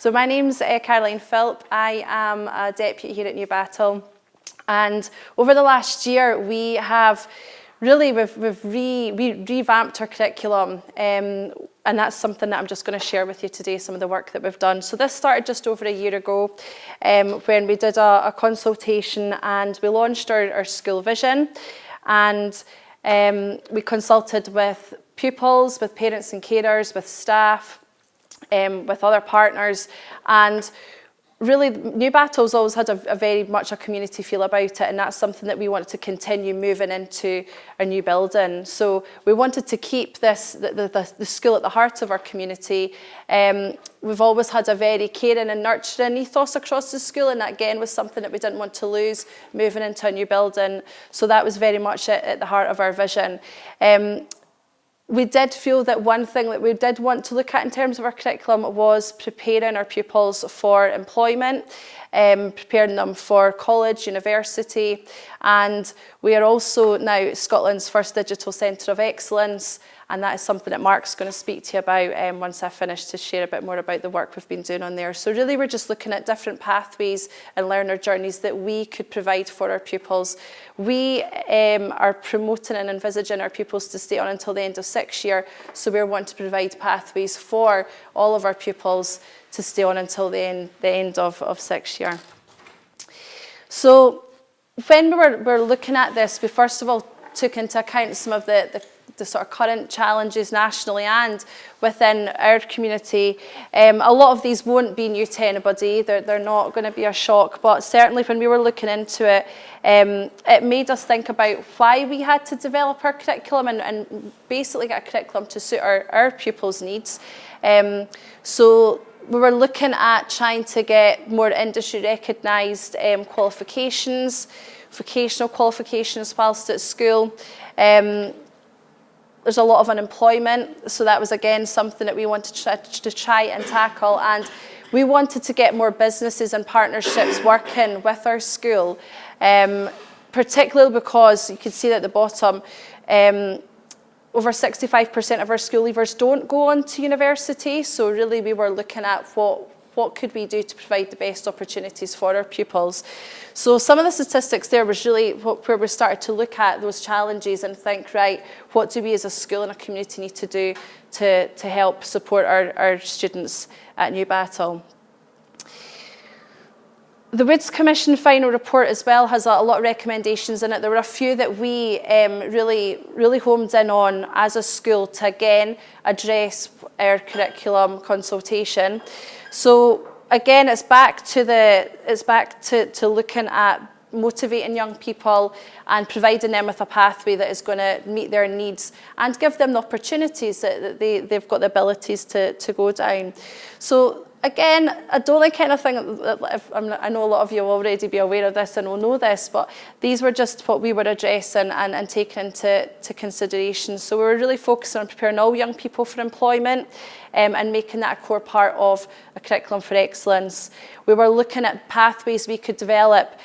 So my name's Caroline Philp. I am a deputy here at Newbattle, and over the last year we have we've revamped our curriculum, and that's something that I'm just going to share with you today, some of the work that we've done. So this started just over a year ago when we did a consultation and we launched our school vision, and we consulted with pupils, with parents and carers, with staff, with other partners, and really Newbattle's always had a very much a community feel about it, and that's something that we want to continue moving into a new building. So we wanted to keep the school at the heart of our community. We've always had a very caring and nurturing ethos across the school, and that again was something that we didn't want to lose moving into a new building. So that was very much at the heart of our vision. We did feel that one thing that we did want to look at in terms of our curriculum was preparing our pupils for employment, preparing them for college, university, and we are also now Scotland's first digital centre of excellence, and that is something that Mark's going to speak to you about once I finish, to share a bit more about the work we've been doing on there. So really we're just looking at different pathways and learner journeys that we could provide for our pupils. We are promoting and envisaging our pupils to stay on until the end of 6th year, so we're wanting to provide pathways for all of our pupils to stay on until the end of 6th year. So when we were looking at this, we first of all took into account some of the sort of current challenges nationally and within our community. A lot of these won't be new to anybody, they're not going to be a shock, but certainly when we were looking into it, it made us think about why we had to develop our curriculum and basically get a curriculum to suit our pupils' needs. So we were looking at trying to get more industry recognised qualifications, vocational qualifications whilst at school. There's a lot of unemployment, so that was again something that we wanted to try and tackle, and we wanted to get more businesses and partnerships working with our school, particularly because you can see that at the bottom, over 65% of our school leavers don't go on to university, so really we were looking at what could we do to provide the best opportunities for our pupils. So some of the statistics there was really where we started to look at those challenges and think, right, what do we as a school and a community need to do to help support our students at Newbattle. The Woods Commission final report as well has a lot of recommendations in it. There were a few that we really homed in on as a school to again address our curriculum consultation. So again, it's back to looking at motivating young people and providing them with a pathway that is going to meet their needs and give them the opportunities that they've got the abilities to go down. So again, I don't like anything, I know a lot of you will already be aware of this and will know this, but these were just what we were addressing and taking into consideration. So we were really focusing on preparing all young people for employment and making that a core part of a curriculum for excellence. We were looking at pathways we could develop,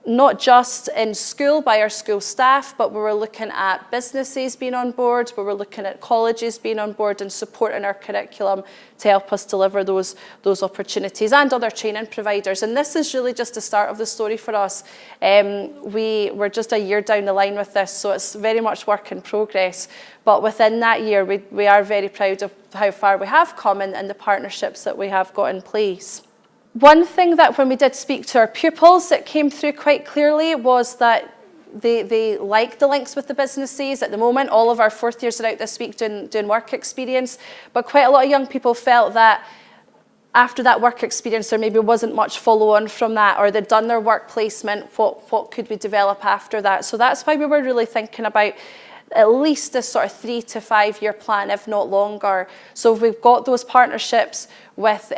not just in school by our school staff, but we were looking at businesses being on board, we were looking at colleges being on board and supporting our curriculum to help us deliver those opportunities, and other training providers. And this is really just the start of the story for us. We're just a year down the line with this, so it's very much work in progress. But within that year, we are very proud of how far we have come and the partnerships that we have got in place. One thing that when we did speak to our pupils that came through quite clearly was that they like the links with the businesses. At the moment, all of our 4th years are out this week doing work experience, but quite a lot of young people felt that after that work experience there maybe wasn't much follow on from that, or they'd done their work placement, what could we develop after that? So that's why we were really thinking about at least a sort of 3 to 5 year plan, if not longer. So if we've got those partnerships with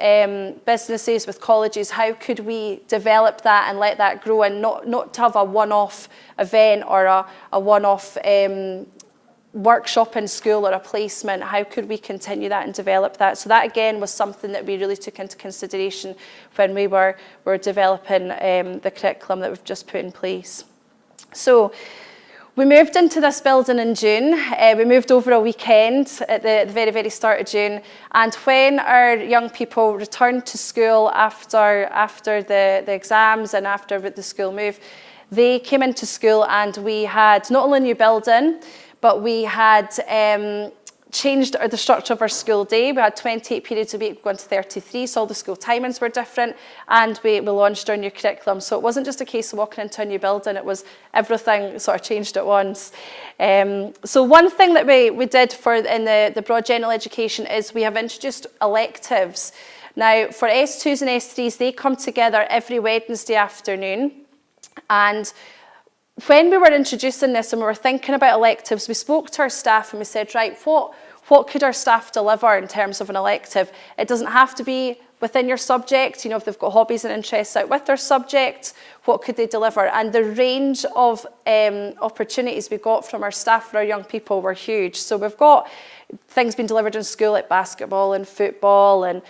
businesses, with colleges, how could we develop that and let that grow, and not to have a one-off event or a one-off workshop in school or a placement? How could we continue that and develop that? So that again was something that we really took into consideration when we were developing the curriculum that we've just put in place. So We moved into this building in June. We moved over a weekend at the very, very start of June. And when our young people returned to school after the exams and after the school move, they came into school and we had not only a new building, but we had changed the structure of our school day. We had 28 periods a week going to 33, so all the school timings were different, and we launched our new curriculum. So it wasn't just a case of walking into a new building, it was everything sort of changed at once. So one thing that we did in the broad general education is we have introduced electives. Now for S2s and S3s, they come together every Wednesday afternoon, and when we were introducing this and we were thinking about electives, we spoke to our staff and we said, right, what could our staff deliver in terms of an elective? It doesn't have to be within your subject. If they've got hobbies and interests out with their subject, what could they deliver? And the range of opportunities we got from our staff for our young people were huge. So we've got things being delivered in school like basketball and football and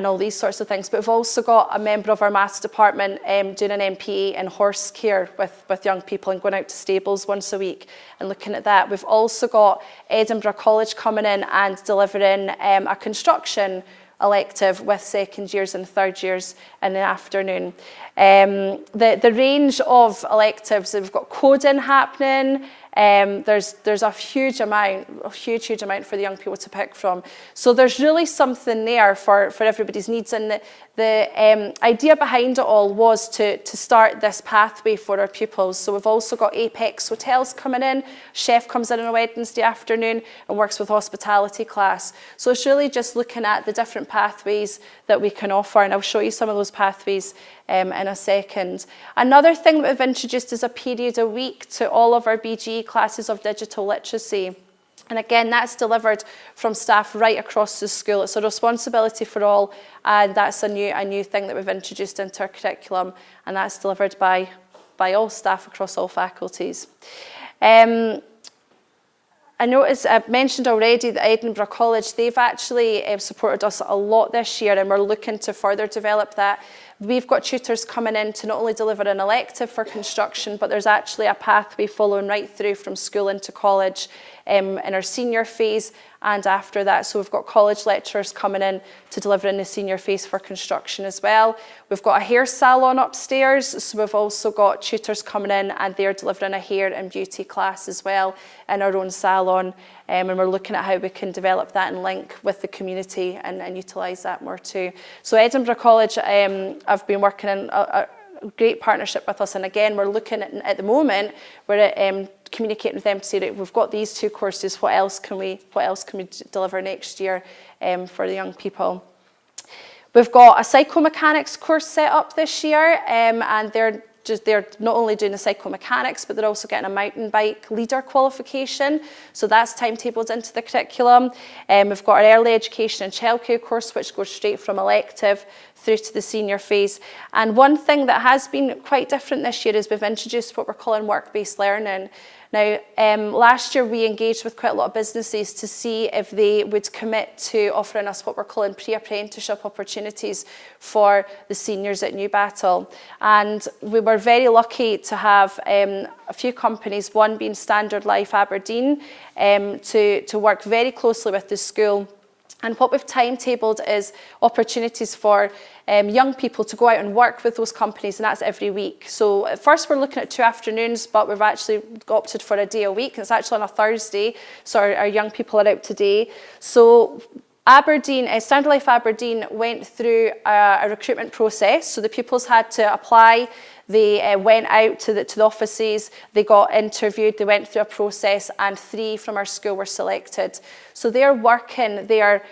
all these sorts of things. But we've also got a member of our maths department doing an MPA in horse care with young people and going out to stables once a week and looking at that. We've also got Edinburgh College coming in and delivering a construction elective with second years and third years in the afternoon. The range of electives, we've got coding happening. There's a huge amount for the young people to pick from. So there's really something there for everybody's needs. And the idea behind it all was to start this pathway for our pupils. So we've also got Apex Hotels coming in. Chef comes in on a Wednesday afternoon and works with hospitality class. So it's really just looking at the different pathways that we can offer. And I'll show you some of those pathways in a second. Another thing that we've introduced is a period a week to all of our BGE classes of digital literacy. And again, that's delivered from staff right across the school. It's a responsibility for all, and that's a new thing that we've introduced into our curriculum, and that's delivered by all staff across all faculties. I noticed, I've mentioned already that Edinburgh College, they've actually supported us a lot this year, and we're looking to further develop that. We've got tutors coming in to not only deliver an elective for construction, but there's actually a pathway following right through from school into college in our senior phase and after that. So we've got college lecturers coming in to deliver in the senior phase for construction as well. We've got a hair salon upstairs, so we've also got tutors coming in and they're delivering a hair and beauty class as well in our own salon. And we're looking at how we can develop that and link with the community and utilise that more too. So Edinburgh College have been working in a great partnership with us, and again we're looking at the moment, we're communicating with them to say that we've got these two courses, what else can we deliver next year for the young people. We've got a psychomechanics course set up this year, and they're not only doing the psychomechanics, but they're also getting a mountain bike leader qualification. So that's timetabled into the curriculum. We've got our early education and childcare course, which goes straight from elective through to the senior phase. And one thing that has been quite different this year is we've introduced what we're calling work-based learning. Now, last year we engaged with quite a lot of businesses to see if they would commit to offering us what we're calling pre-apprenticeship opportunities for the seniors at Newbattle. And we were very lucky to have a few companies, one being Standard Life Aberdeen, to work very closely with the school. And what we've timetabled is opportunities for young people to go out and work with those companies, and that's every week. So at first we're looking at 2 afternoons, but we've actually opted for a day a week. It's actually on a Thursday, so our young people are out today. So Aberdeen, Standard Life Aberdeen went through a recruitment process. So the pupils had to apply. They went out to the offices, they got interviewed, they went through a process, and 3 from our school were selected. So they're working there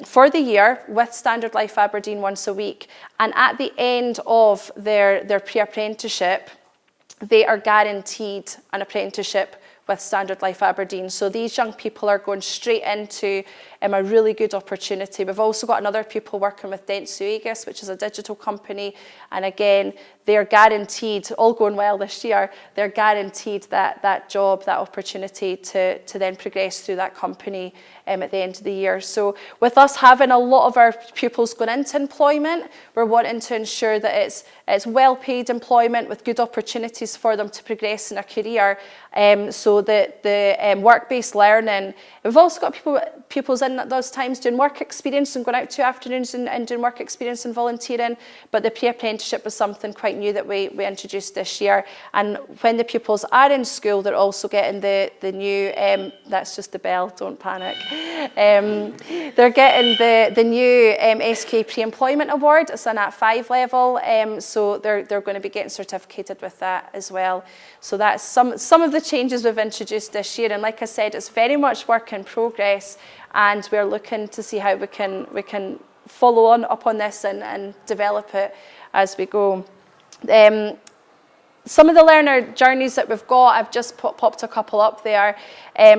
for the year with Standard Life Aberdeen once a week. And at the end of their pre-apprenticeship, they are guaranteed an apprenticeship Standard Life Aberdeen. So these young people are going straight into a really good opportunity. We've also got another pupil working with Dentsu Aegis, which is a digital company. And again, they're guaranteed, all going well this year, they're guaranteed that job, that opportunity to then progress through that company at the end of the year. So with us having a lot of our pupils going into employment, we're wanting to ensure that it's well-paid employment with good opportunities for them to progress in a career. So that the work-based learning, we've also got pupils in at those times doing work experience and going out 2 afternoons and doing work experience and volunteering, but the pre-apprenticeship was something quite new that we introduced this year. And when the pupils are in school, they're also getting the new, that's just the bell, don't panic. They're getting the new SQA Pre-Employment Award. It's an at-5 level, so they're going to be getting certificated with that as well. So that's some of the changes we've introduced this year, and like I said, it's very much work in progress, and we're looking to see how we can follow on up on this and develop it as we go. Some of the learner journeys that we've got, I've just popped a couple up there.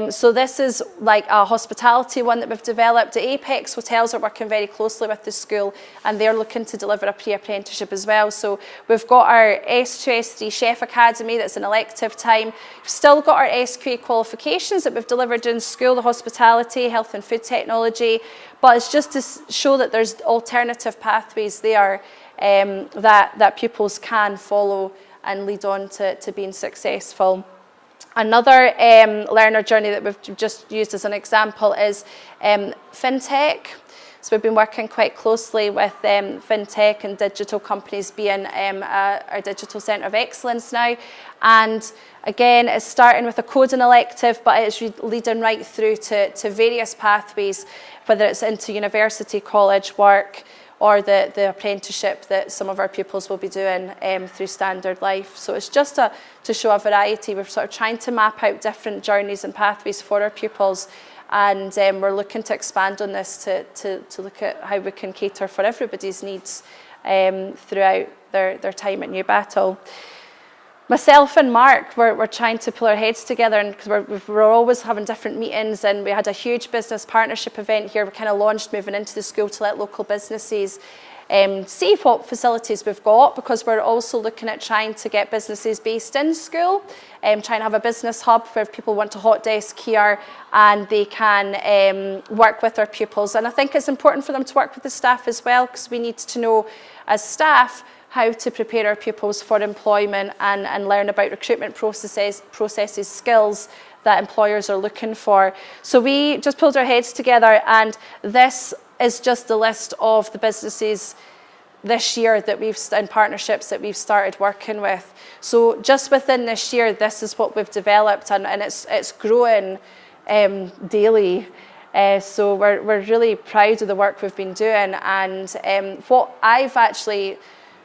So this is like a hospitality one that we've developed. The Apex Hotels are working very closely with the school, and they're looking to deliver a pre-apprenticeship as well. So we've got our S2, S3 Chef Academy that's an elective time. We've still got our SQA qualifications that we've delivered in school, the hospitality, health and food technology, but it's just to show that there's alternative pathways there that pupils can follow and lead on to being successful. Another learner journey that we've just used as an example is fintech. So we've been working quite closely with fintech and digital companies being our digital centre of excellence now. And again, it's starting with a coding elective, but it's leading right through to various pathways, whether it's into university, college, work, or the apprenticeship that some of our pupils will be doing through Standard Life. So it's just to show a variety. We're sort of trying to map out different journeys and pathways for our pupils, and we're looking to expand on this to look at how we can cater for everybody's needs throughout their time at Newbattle. Myself and Mark, we're trying to pull our heads together, and because we're always having different meetings, and we had a huge business partnership event here. We kind of launched moving into the school to let local businesses see what facilities we've got, because we're also looking at trying to get businesses based in school, trying to have a business hub where people want a hot desk here and they can work with our pupils. And I think it's important for them to work with the staff as well, because we need to know as staff how to prepare our pupils for employment and learn about recruitment processes, skills that employers are looking for. So we just pulled our heads together, and this is just the list of the businesses this year that in partnerships that we've started working with. So just within this year, this is what we've developed, and it's growing daily. So we're really proud of the work we've been doing, and what I've actually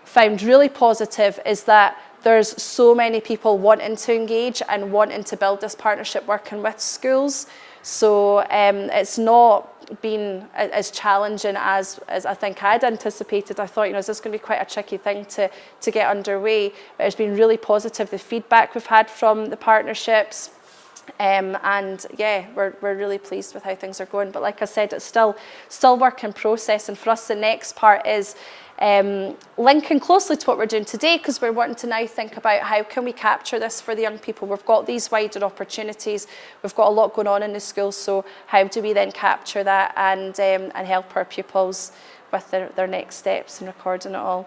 found really positive is that there's so many people wanting to engage and wanting to build this partnership working with schools. So it's not been as challenging as I think I'd anticipated. I thought, is this going to be quite a tricky thing to get underway? But it's been really positive, the feedback we've had from the partnerships. And yeah, we're really pleased with how things are going. But like I said, it's still work in process. And for us, the next part is linking closely to what we're doing today, because we're wanting to now think about how can we capture this for the young people. We've got these wider opportunities. We've got a lot going on in the school. So how do we then capture that and help our pupils with their next steps and recording it all?